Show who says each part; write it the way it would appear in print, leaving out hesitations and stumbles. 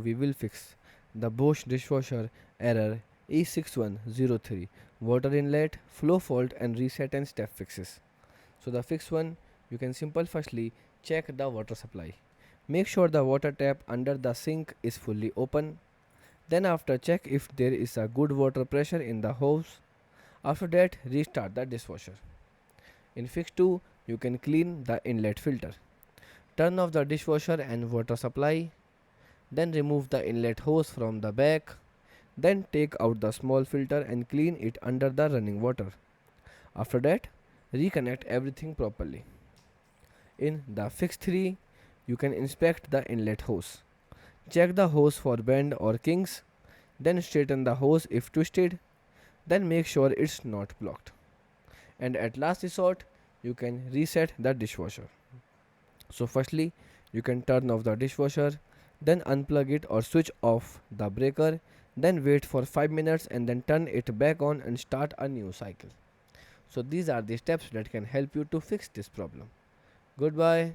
Speaker 1: We will fix the Bosch dishwasher error E6103 water inlet, flow fault and reset and step fixes. So the fix one, you can firstly check the water supply. Make sure the water tap under the sink is fully open. Then after check if there is a good water pressure in the hose. After that restart the dishwasher. In fix 2, you can clean the inlet filter. Turn off the dishwasher and water supply. Then remove the inlet hose from the back. Then take out the small filter and clean it under the running water. After that, reconnect everything properly. In the fix 3, you can inspect the inlet hose. Check the hose for bend or kinks. Then straighten the hose if twisted. Then make sure it's not blocked. And at last resort, you can reset the dishwasher. So firstly, you can turn off the dishwasher, then unplug it or switch off the breaker, then wait for 5 minutes and then turn it back on and start a new cycle. So these are the steps that can help you to fix this problem. Goodbye.